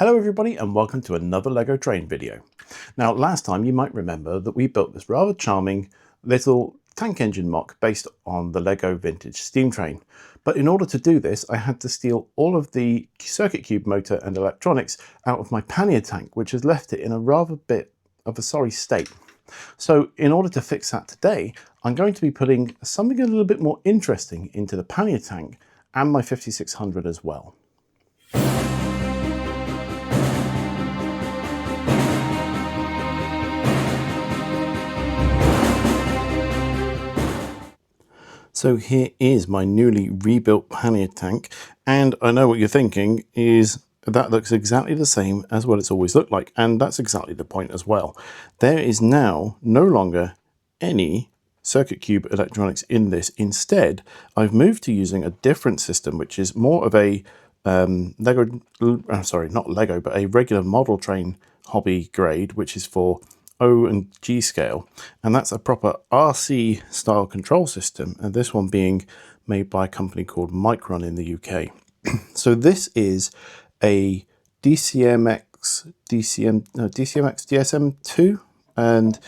Hello everybody and welcome to another LEGO train video. Now last time you might remember that we built this rather charming little tank engine mock based on the LEGO vintage steam train. But in order to do this I had to steal all of the circuit cube motor and electronics out of my pannier tank, which has left it in a rather bit of a sorry state. So in order to fix that today, I'm going to be putting something a little bit more interesting into the pannier tank and my 5600 as well. So here is my newly rebuilt pannier tank, and I know what you're thinking is that looks exactly the same as what it's always looked like, and that's exactly the point as well. There is now no longer any circuit cube electronics in this. Instead, I've moved to using a different system, which is more of a Lego, sorry, not Lego, but a regular model train hobby grade, which is for O and G scale, and that's a proper RC style control system, and this one being made by a company called Micron in the UK. So this is a DSM-2, and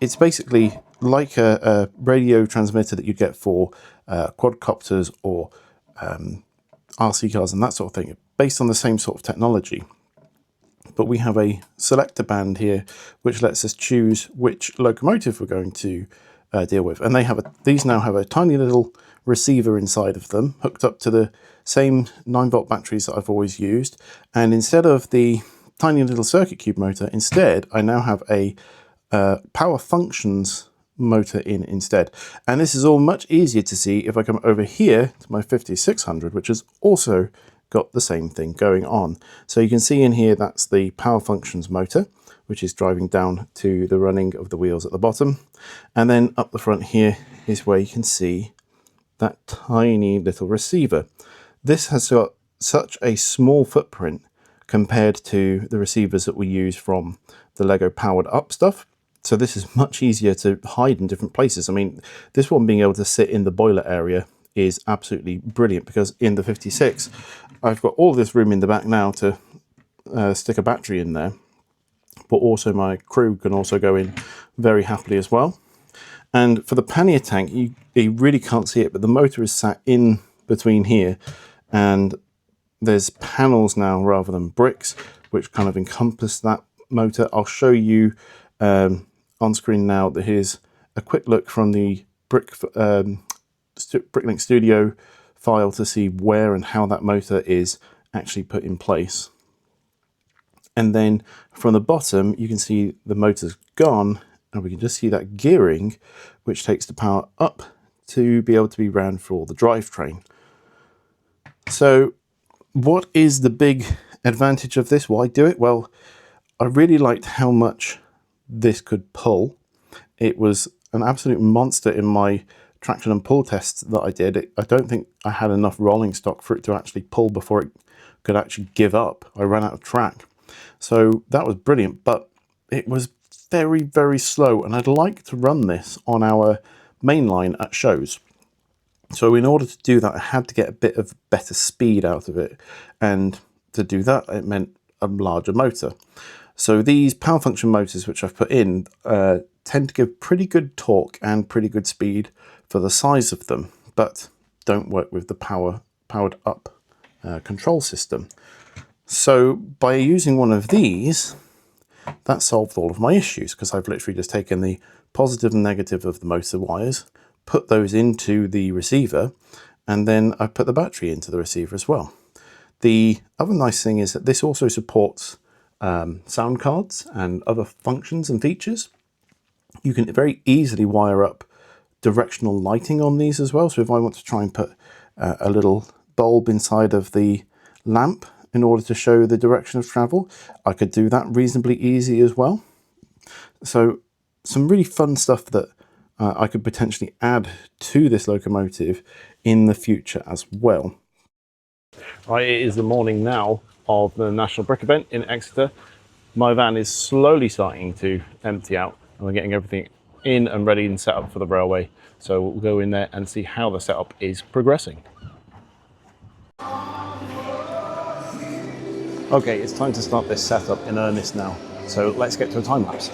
it's basically like a radio transmitter that you'd get for quadcopters or RC cars and that sort of thing, based on the same sort of technology. But we have a selector band here which lets us choose which locomotive we're going to deal with, and these now have a tiny little receiver inside of them hooked up to the same 9-volt batteries that I've always used, and instead of the tiny little circuit cube motor, I now have a power functions motor in instead. And this is all much easier to see if I come over here to my 5600, which has also got the same thing going on. So you can see in here that's the power functions motor, which is driving down to the running of the wheels at the bottom, and then up the front here is where you can see that tiny little receiver. This has got such a small footprint compared to the receivers that we use from the LEGO powered up stuff, so this is much easier to hide in different places. I mean, this one being able to sit in the boiler area is absolutely brilliant, because in the 56 I've got all this room in the back now to stick a battery in there, but also my crew can also go in very happily as well. And for the pannier tank, you really can't see it, but the motor is sat in between here, and there's panels now rather than bricks which kind of encompass that motor. I'll show you on screen now that here's a quick look from the Bricklink Studio file to see where and how that motor is actually put in place. And then from the bottom you can see the motor's gone, and we can just see that gearing which takes the power up to be able to be ran for the drivetrain. So what is the big advantage of this? Why do it? Well, I really liked how much this could pull. It was an absolute monster in my traction and pull tests that I did. I don't think I had enough rolling stock for it to actually pull before it could actually give up. I ran out of track. So that was brilliant, but it was very, very slow, and I'd like to run this on our main line at shows. So in order to do that, I had to get a bit of better speed out of it, and to do that it meant a larger motor. So these power function motors which I've put in tend to give pretty good torque and pretty good speed for the size of them, but don't work with the powered up control system. So by using one of these, that solved all of my issues, because I've literally just taken the positive and negative of the motor wires, put those into the receiver, and then I put the battery into the receiver as well. The other nice thing is that this also supports sound cards and other functions and features. You can very easily wire up directional lighting on these as well. So if I want to try and put a little bulb inside of the lamp in order to show the direction of travel, I could do that reasonably easy as well. So some really fun stuff that I could potentially add to this locomotive in the future as well. Right, it is the morning now of the National Brick event in Exeter. My van is slowly starting to empty out, and we're getting everything in and ready and set up for the railway. So we'll go in there and see how the setup is progressing. Okay, it's time to start this setup in earnest now. So let's get to a time lapse.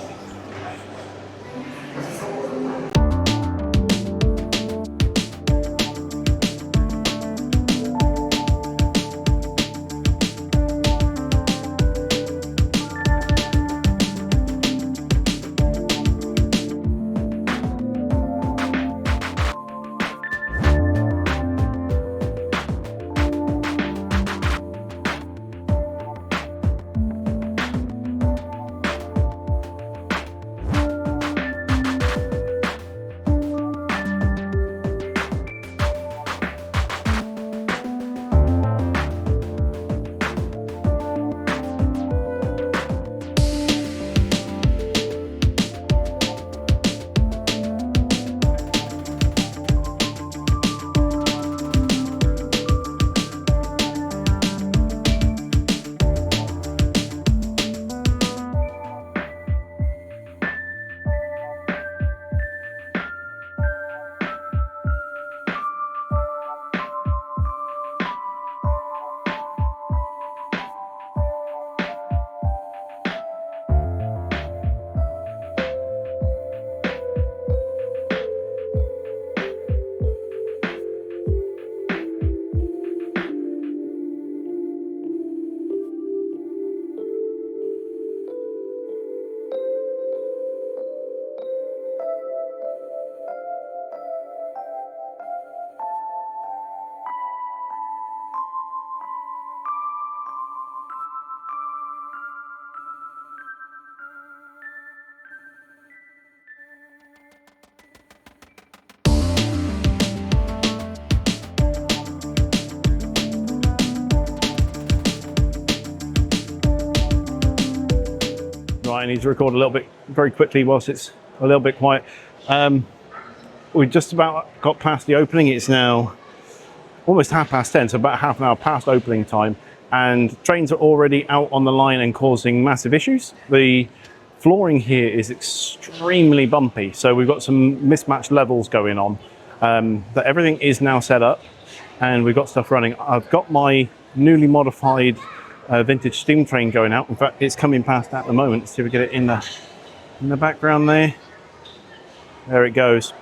Right, I need to record a little bit very quickly whilst it's a little bit quiet. We just about got past the opening. It's now almost 10:30, so about half an hour past opening time, and trains are already out on the line and causing massive issues. The flooring here is extremely bumpy, so we've got some mismatched levels going on. But everything is now set up and we've got stuff running. I've got my newly modified vintage steam train going out. In fact, it's coming past at the moment. Let's see if we get it in the background there. There it goes.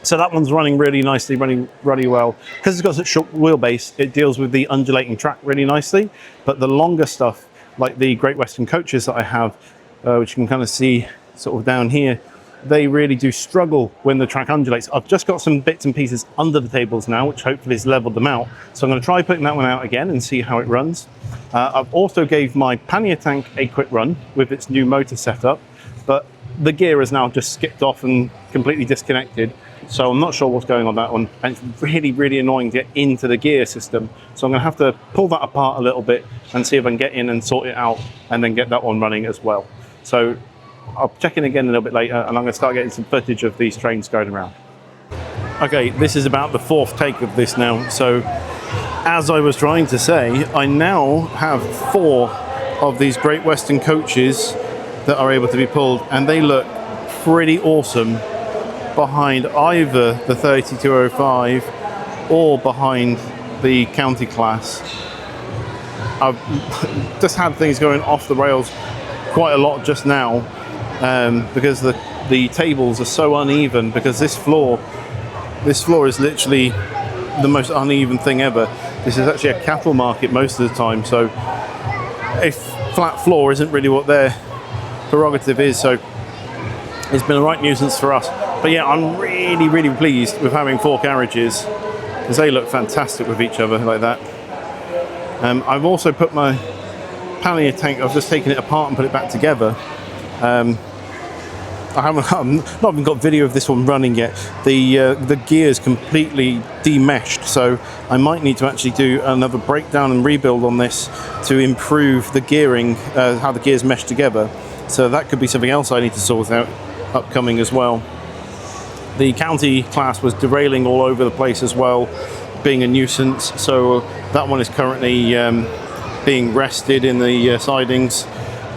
So that one's running really nicely, running really well. Because it's got such short wheelbase, it deals with the undulating track really nicely. But the longer stuff, like the Great Western coaches that I have, which you can kind of see sort of down here, they really do struggle when the track undulates. I've just got some bits and pieces under the tables now, which hopefully has leveled them out. So I'm going to try putting that one out again and see how it runs. I've also gave my pannier tank a quick run with its new motor setup, but the gear has now just skipped off and completely disconnected. So I'm not sure what's going on that one. And it's really, really annoying to get into the gear system. So I'm going to have to pull that apart a little bit and see if I can get in and sort it out and then get that one running as well. So I'll check in again a little bit later and I'm going to start getting some footage of these trains going around. Okay, this is about the fourth take of this now. So as I was trying to say, I now have 4 of these Great Western coaches that are able to be pulled, and they look pretty awesome behind either the 3205 or behind the county class. I've just had things going off the rails quite a lot just now because the tables are so uneven, because this floor is literally the most uneven thing ever. This is actually a cattle market most of the time, so a flat floor isn't really what their prerogative is, so it's been a right nuisance for us. But yeah, I'm really, really pleased with having 4 carriages, because they look fantastic with each other like that. I've also put my pannier tank, I've just taken it apart and put it back together. I've not even got video of this one running yet. The gear's completely demeshed, so I might need to actually do another breakdown and rebuild on this to improve the gearing, how the gears mesh together. So that could be something else I need to sort out upcoming as well. The county class was derailing all over the place as well, being a nuisance, so that one is currently being rested in the sidings,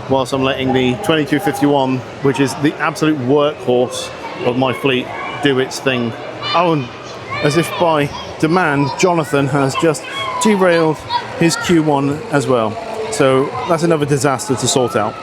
whilst I'm letting the 2251, which is the absolute workhorse of my fleet, do its thing. Oh, and as if by demand, Jonathan has just derailed his Q1 as well. So that's another disaster to sort out.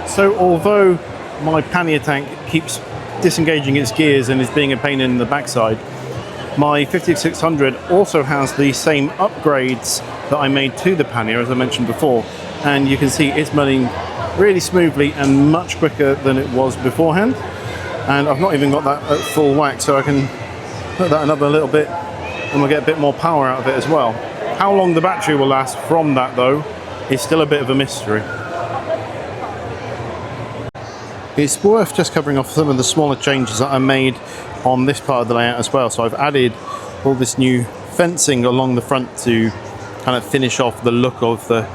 So although my pannier tank keeps disengaging its gears and is being a pain in the backside, my 5600 also has the same upgrades that I made to the pannier, as I mentioned before, and you can see it's running really smoothly and much quicker than it was beforehand. And I've not even got that at full whack, so I can put that another little bit and we'll get a bit more power out of it as well. How long the battery will last from that though is still a bit of a mystery. It's worth just covering off some of the smaller changes that I made on this part of the layout as well. So I've added all this new fencing along the front to kind of finish off the look of the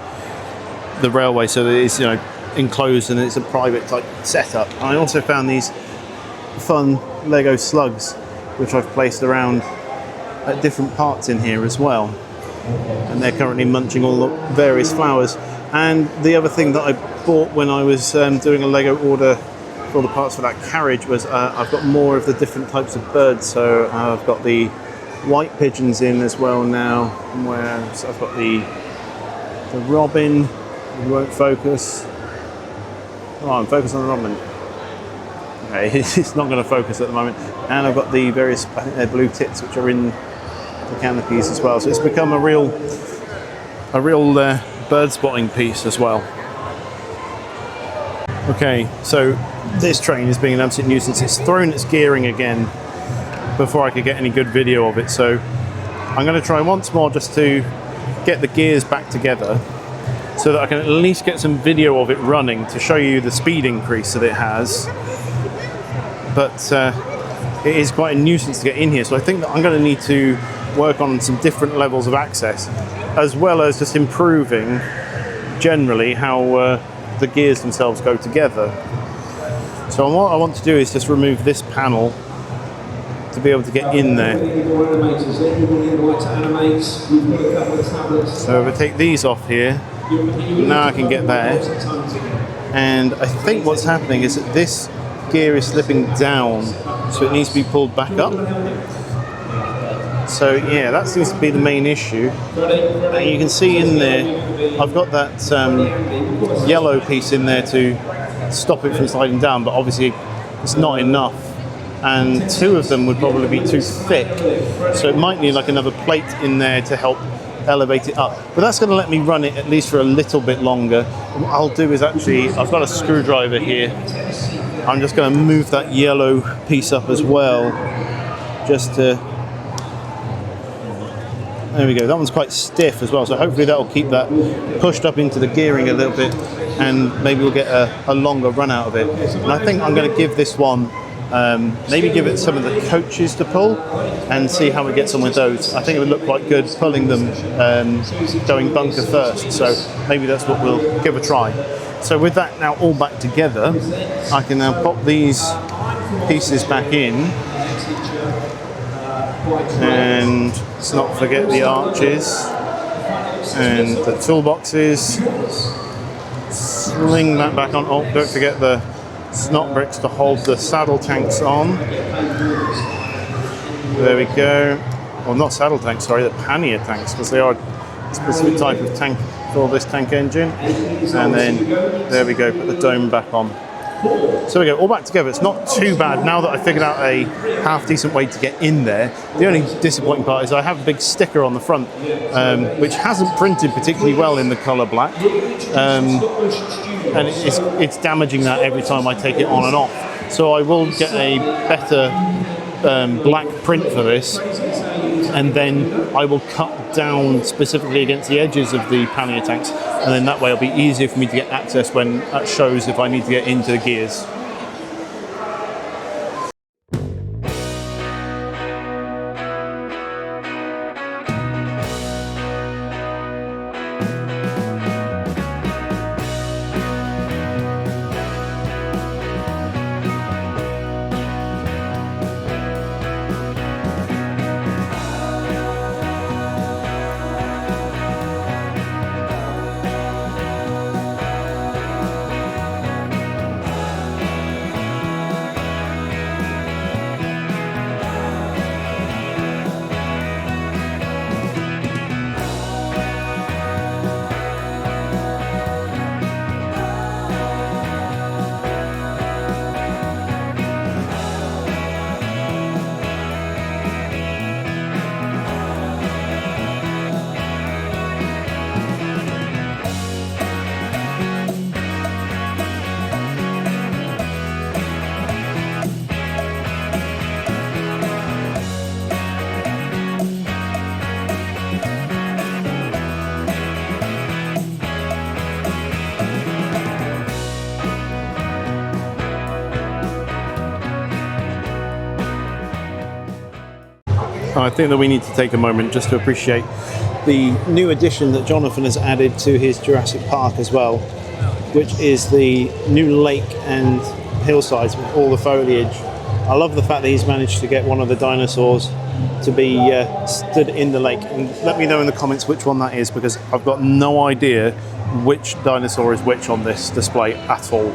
railway, so that it's, you know, enclosed and it's a private type setup. I also found these fun Lego slugs which I've placed around at different parts in here as well, and they're currently munching all the various flowers. And the other thing that I bought when I was doing a Lego order for the parts for that carriage was I've got more of the different types of birds. So I've got the white pigeons in as well now. So I've got the robin. It won't focus. Oh, I'm focused on the robin. Okay, it's not going to focus at the moment. And I've got the various, I think they're blue tits, which are in the canopies as well. So it's become a real bird spotting piece as well. Okay, so this train is being an absolute nuisance. It's thrown its gearing again before I could get any good video of it. So I'm going to try once more just to get the gears back together so that I can at least get some video of it running to show you the speed increase that it has. But it is quite a nuisance to get in here. So I think that I'm going to need to work on some different levels of access, as well as just improving generally how the gears themselves go together. So what I want to do is just remove this panel to be able to get in there. So if I take these off here, now I can get there. And I think what's happening is that this gear is slipping down, so it needs to be pulled back up. So yeah, that seems to be the main issue. And you can see in there, I've got that yellow piece in there to stop it from sliding down, but obviously it's not enough. And two of them would probably be too thick. So it might need like another plate in there to help elevate it up. But that's going to let me run it at least for a little bit longer. And what I'll do is actually, I've got a screwdriver here. I'm just going to move that yellow piece up as well, just to... There we go, that one's quite stiff as well, so hopefully that'll keep that pushed up into the gearing a little bit, and maybe we'll get a longer run out of it. And I think I'm going to give this one, maybe give it some of the coaches to pull and see how it gets on with those. I think it would look quite good pulling them going bunker first, so maybe that's what we'll give a try. So with that now all back together, I can now pop these pieces back in, and let's not forget the arches and the toolboxes. Sling that back on. Oh, don't forget the snot bricks to hold the saddle tanks on. There we go. Well, not saddle tanks, sorry, the pannier tanks, because they are a specific type of tank for this tank engine. And then there we go, put the dome back on. So we go, all back together. It's not too bad now that I figured out a half decent way to get in there. The only disappointing part is I have a big sticker on the front, which hasn't printed particularly well in the colour black, and it's damaging that every time I take it on and off. So I will get a better black print for this, and then I will cut down specifically against the edges of the pannier tanks, and then that way it'll be easier for me to get access when at shows if I need to get into the gears. I think that we need to take a moment just to appreciate the new addition that Jonathan has added to his Jurassic Park as well, which is the new lake and hillsides with all the foliage. I love the fact that he's managed to get one of the dinosaurs to be stood in the lake. And let me know in the comments which one that is, because I've got no idea which dinosaur is which on this display at all.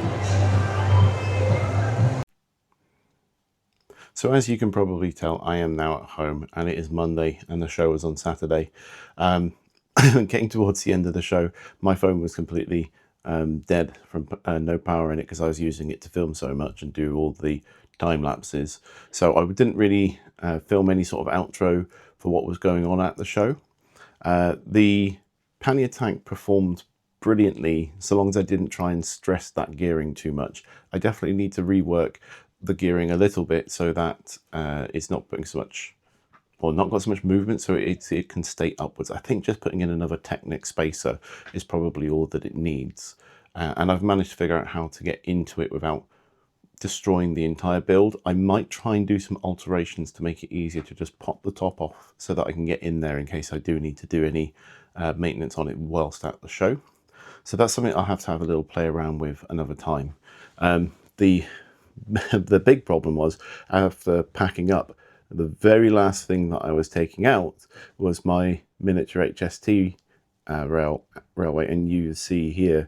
So as you can probably tell, I am now at home and it is Monday and the show was on Saturday. Getting towards the end of the show, my phone was completely dead from no power in it because I was using it to film so much and do all the time lapses. So I didn't really film any sort of outro for what was going on at the show. The pannier tank performed brilliantly so long as I didn't try and stress that gearing too much. I definitely need to rework the gearing a little bit so that it's not putting so much, or not got so much movement, so it can stay upwards. I think just putting in another Technic spacer is probably all that it needs. And I've managed to figure out how to get into it without destroying the entire build. I might try and do some alterations to make it easier to just pop the top off so that I can get in there in case I do need to do any maintenance on it whilst at the show. So that's something I'll have to have a little play around with another time. The big problem was, after packing up, the very last thing that I was taking out was my miniature HST railway, and you see here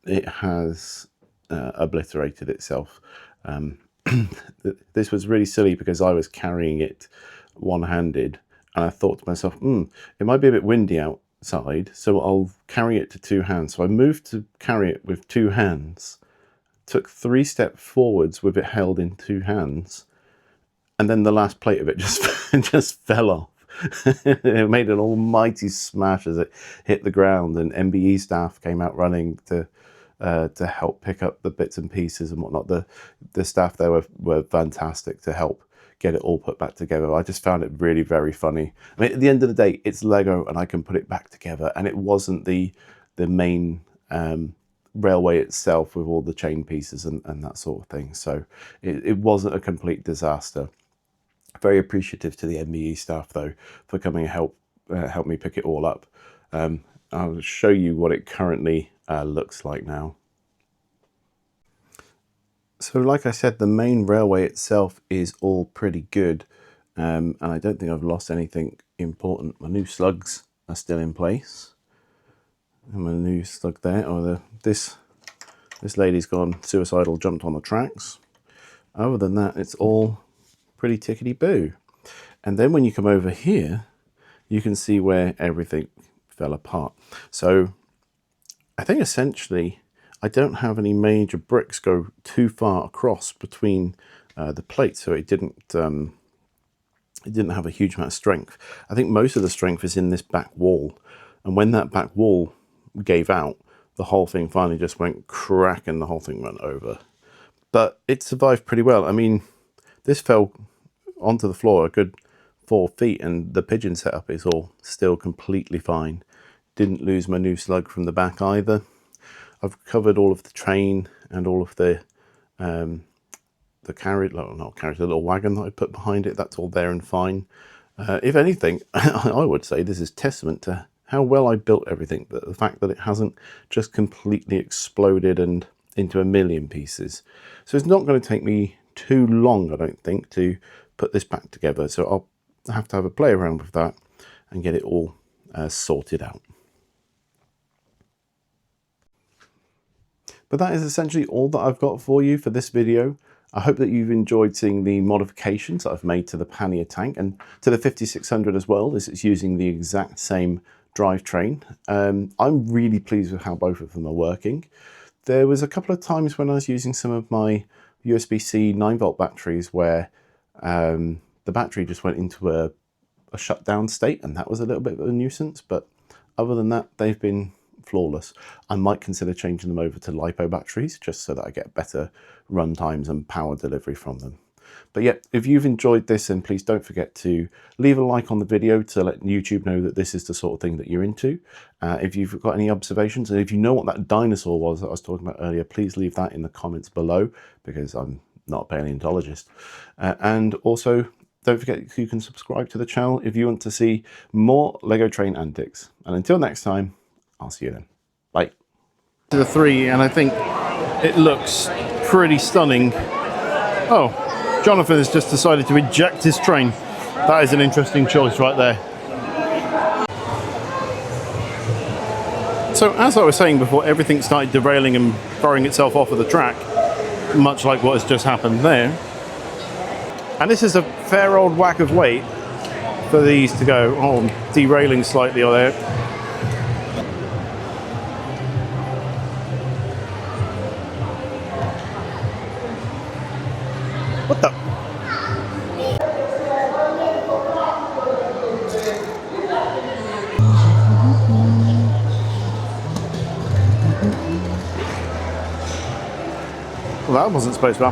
it has obliterated itself. This was really silly because I was carrying it one-handed and I thought to myself, it might be a bit windy outside, so I'll carry it to two hands. So I moved to carry it with two hands, took 3 steps forwards with it held in two hands, and then the last plate of it just fell off. It made an almighty smash as it hit the ground, and MBE staff came out running to help pick up the bits and pieces and whatnot. The staff there were fantastic to help get it all put back together. I just found it really very funny. I mean, at the end of the day, it's Lego and I can put it back together, and it wasn't the main railway itself with all the chain pieces and that sort of thing. So it wasn't a complete disaster. Very appreciative to the MBE staff though for coming and help me pick it all up. I'll show you what it currently looks like now. So like I said, the main railway itself is all pretty good, and I don't think I've lost anything important. My new slugs are still in place. And my new slug there, or this lady's gone suicidal, jumped on the tracks. Other than that, it's all pretty tickety-boo. And then when you come over here, you can see where everything fell apart. So I think essentially I don't have any major bricks go too far across between the plates, so it didn't have a huge amount of strength. I think most of the strength is in this back wall, and when that back wall gave out, the whole thing finally just went crack and the whole thing went over. But it survived pretty well. I mean, this fell onto the floor a good 4 feet, and the pigeon setup is all still completely fine. Didn't lose my new slug from the back either. I've covered all of the train and all of the carriage, not carriage, the little wagon that I put behind it. That's all there and fine. If anything, I would say this is testament to how well I built everything, but the fact that it hasn't just completely exploded and into a million pieces. So it's not going to take me too long, I don't think, to put this back together. So I'll have to have a play around with that and get it all sorted out. But that is essentially all that I've got for you for this video. I hope that you've enjoyed seeing the modifications that I've made to the pannier tank and to the 5600 as well, as it's using the exact same drivetrain. I'm really pleased with how both of them are working. There was a couple of times when I was using some of my USB-C 9-volt batteries where the battery just went into a shutdown state, and that was a little bit of a nuisance, but other than that, they've been flawless. I might consider changing them over to LiPo batteries just so that I get better run times and power delivery from them. But yeah, if you've enjoyed this, then please don't forget to leave a like on the video to let YouTube know that this is the sort of thing that you're into. If you've got any observations, and if you know what that dinosaur was that I was talking about earlier, please leave that in the comments below, because I'm not a paleontologist. And also, don't forget you can subscribe to the channel if you want to see more Lego train antics. And until next time, I'll see you then. Bye. To the 3, and I think it looks pretty stunning. Oh, Jonathan has just decided to eject his train. That is an interesting choice right there. So as I was saying before, everything started derailing and throwing itself off of the track, much like what has just happened there. And this is a fair old whack of weight for these to go, oh, derailing slightly or there. What the? Well, that wasn't supposed to happen.